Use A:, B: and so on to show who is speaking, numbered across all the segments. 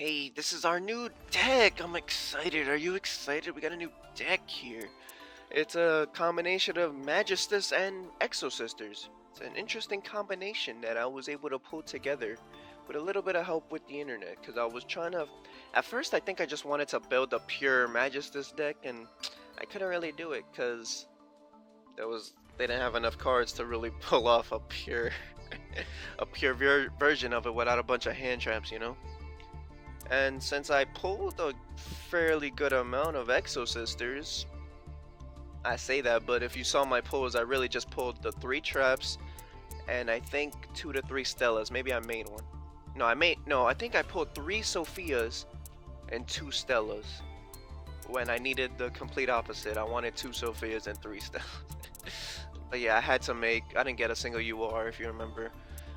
A: Hey, this is our new deck. I'm excited. Are you excited? We got a new deck here. It's a combination of Magistus and Exosisters. It's an interesting combination that I was able to pull together with a little bit of help with the internet because I was trying to. At first, I think I just wanted to build a pure Magistus deck, and I couldn't really do it because they didn't have enough cards to really pull off a pure version of it without a bunch of hand traps, you know. And since I pulled a fairly good amount of Exosisters, I say that, but if you saw my pulls, I really just pulled the 3 traps and I think 2 to 3 Stellas. Maybe I made one. No, I think I pulled 3 Sophias and 2 Stellas when I needed the complete opposite. I wanted 2 Sophias and 3 Stellas. But yeah, I didn't get a single UR if you remember.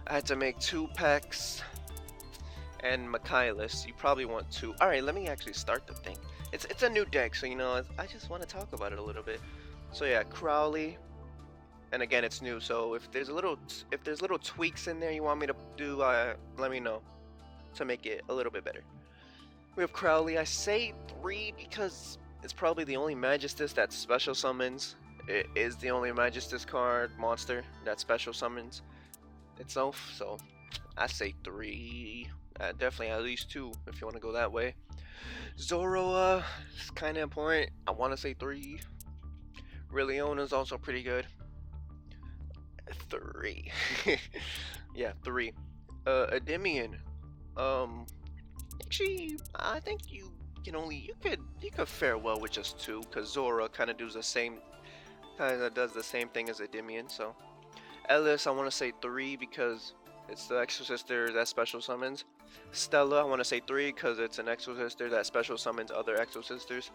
A: I had to make 2 packs and Michaelis. You probably want 2. Alright, let me actually start the thing. It's a new deck, so you know, I just want to talk about it a little bit. So yeah, Crowley, and again it's new, so if there's little tweaks in there you want me to do, let me know to make it a little bit better. We have Crowley. I say 3 because it's probably the only Magistus that special summons. It is the only Magistus card monster that special summons itself, so I say 3. Definitely at least 2 if you want to go that way. Zoroa is kind of important. I want to say 3. Riliona is also pretty good. 3. Yeah, 3. Endymion. Actually, I think you could fare well with just 2 because Zora kind of does the same thing as Endymion. So Ellis, I want to say 3 because it's the Exosister that special summons. Stella, I want to say 3 because it's an Exosister that special summons other Exosisters.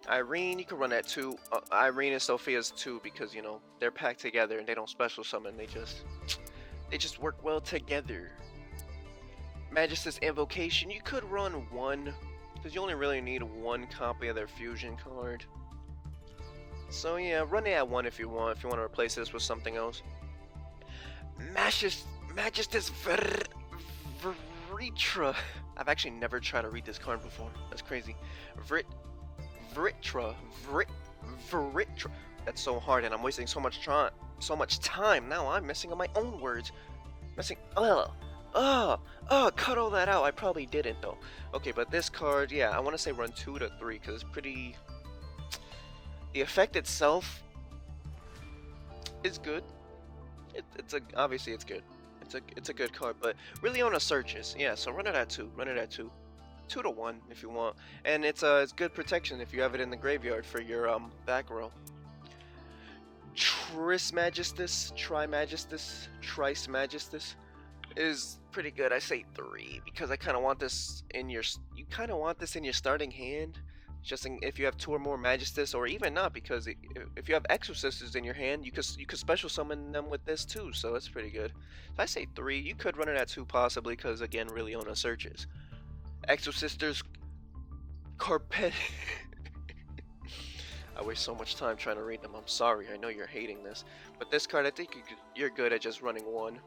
A: Irene, you can run at 2. Irene and Sophia's 2 because, you know, they're packed together and they don't special summon. They just work well together. Magistus Invocation, you could run 1 because you only really need 1 copy of their fusion card. So yeah, run it at 1 if you want to replace this with something else. Magistus Vritra. I've actually never tried to read this card before. That's crazy. Vritra. That's so hard, and I'm wasting so much time. Now I'm messing up my own words. Cut all that out. I probably didn't though. Okay, but this card, yeah, I want to say run 2 to 3 because it's pretty. The effect itself is good. Obviously it's good. It's a good card, but Riliona searches. Yeah, so run it at 2. 2 to 1 if you want, and it's good protection if you have it in the graveyard for your back row. Trimagistus is pretty good. I say 3 because I kind of want this in your starting hand, just if you have 2 or more Magistus, or even not, because if you have Exosisters in your hand, you could special summon them with this too, so it's pretty good. So I say 3. You could run it at 2 possibly because again, Riliona searches. Exosisters Carpet. I waste so much time trying to read them. I'm sorry. I know you're hating this, but this card, I think you're good at just running 1.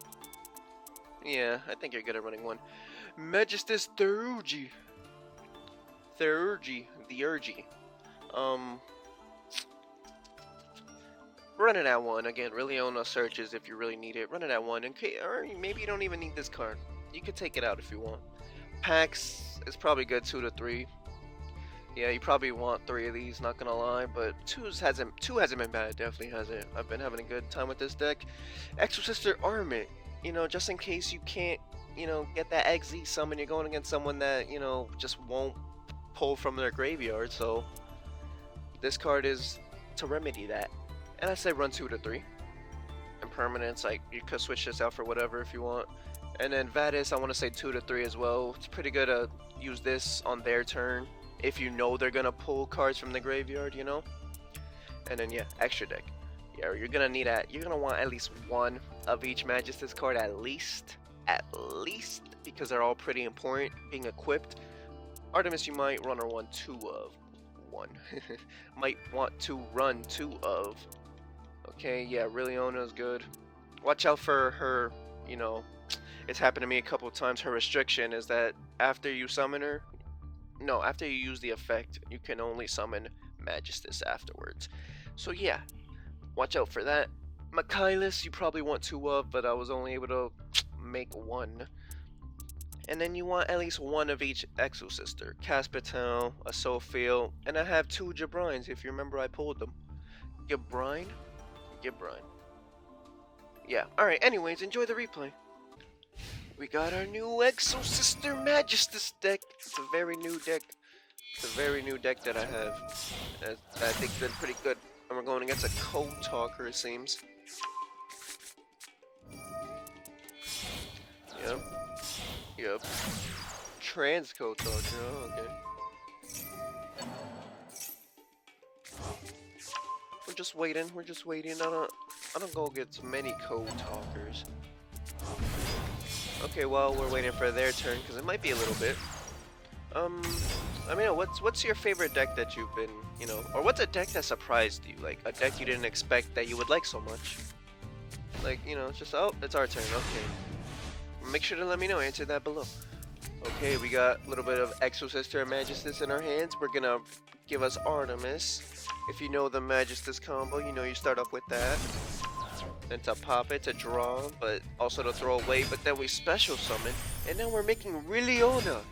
A: Yeah, I think you're good at running 1. Magistus Theurgy. Run it at 1 again. Riliona searches if you really need it. Run it at 1, or maybe you don't even need this card. You could take it out if you want. Packs is probably good 2 to 3. Yeah, you probably want 3 of these, not gonna lie, but 2 hasn't been bad. Definitely hasn't. I've been having a good time with this deck. Exosister Armament, you know, just in case you can't, you know, get that XZ summon, you're going against someone that, you know, just won't pull from their graveyard, so this card is to remedy that. And I say run 2 to 3. And permanents, like, you could switch this out for whatever if you want. And then Vadis, I want to say 2 to 3 as well. It's pretty good to use this on their turn if you know they're gonna pull cards from the graveyard, you know. And then yeah, extra deck. Yeah, you're gonna want at least 1 of each Magistus card at least, because they're all pretty important being equipped. Artemis, you might run or run 2 of 1. Might want to run 2 of. Okay, yeah, Riliona is good. Watch out for her, you know. It's happened to me a couple of times. Her restriction is that after you summon her, no, after you use the effect, you can only summon Magistus afterwards. So yeah, watch out for that. Michaelis, you probably want two of, but I was only able to make one. And then you want at least one of each Exosister. Caspatel, a Sophiel, and I have two Jabrines if you remember I pulled them. Jabrine? Jabrine. Yeah, alright, anyways, enjoy the replay. We got our new Exosister Magistus deck. It's a very new deck. It's a very new deck that I have. I think been pretty good. And we're going against a Code Talker, it seems. Yep. Yep. Trans Code Talker, oh, okay. We're just waiting. I don't go against many Code Talkers. Okay, well, we're waiting for their turn, because it might be a little bit. I mean, what's your favorite deck that you've been, you know, or what's a deck that surprised you? Like, a deck you didn't expect that you would like so much? Like, you know, it's just, oh, it's our turn, okay. Make sure to let me know, answer that below. Okay, we got a little bit of Exosister and Magistus in our hands. We're gonna give us Artemis. If you know the Magistus combo, you know you start off with that. Then to pop it, to draw, but also to throw away, but then we special summon, and now we're making Rilliona.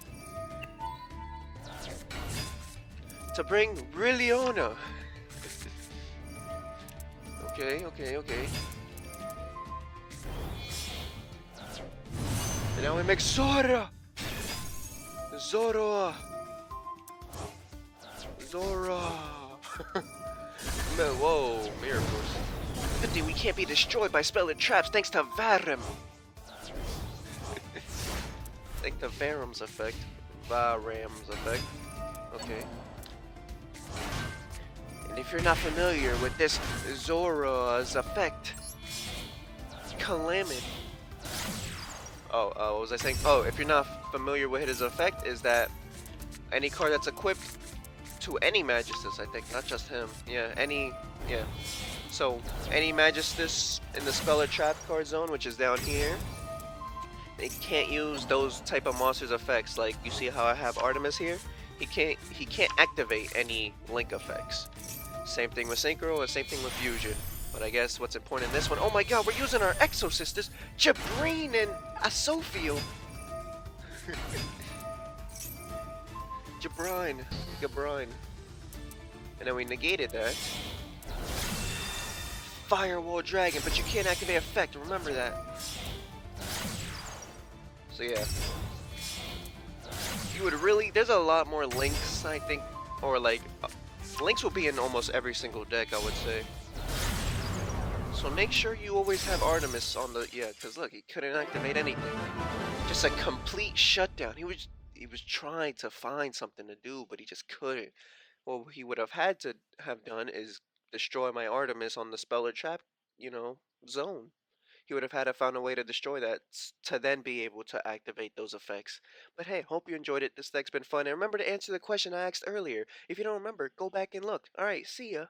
A: To bring Rilliona. Okay. And now we make Zora. Zora. Man, whoa, miracles. Good thing we can't be destroyed by spell and traps thanks to Varum. Thanks to Varum's effect. Varam's effect. Okay. And if you're not familiar with this Zora's effect, Calamity. Oh, what was I saying? Oh, if you're not familiar with his effect, is that any card that's equipped to any Magistus, I think, not just him. Yeah, yeah. So, any Magistus in the spell or trap card zone, which is down here, they can't use those type of monsters' effects. Like, you see how I have Artemis here? He can't activate any link effects. Same thing with synchro, and same thing with fusion. But I guess what's important in this one, oh my god, we're using our Exosisters, Jabrine and Asophiel. Jabrine. And then we negated that. Firewall Dragon, but you can't activate effect, remember that. So yeah. You would really, there's a lot more links, I think, or like, links will be in almost every single deck, I would say. So make sure you always have Artemis on the, yeah, because look, he couldn't activate anything. Just a complete shutdown. He was trying to find something to do, but he just couldn't. What he would have had to have done is destroy my Artemis on the spell or trap, you know, zone. He would have had to find a way to destroy that to then be able to activate those effects. But hey, hope you enjoyed it. This deck's been fun. And remember to answer the question I asked earlier. If you don't remember, go back and look. Alright, see ya.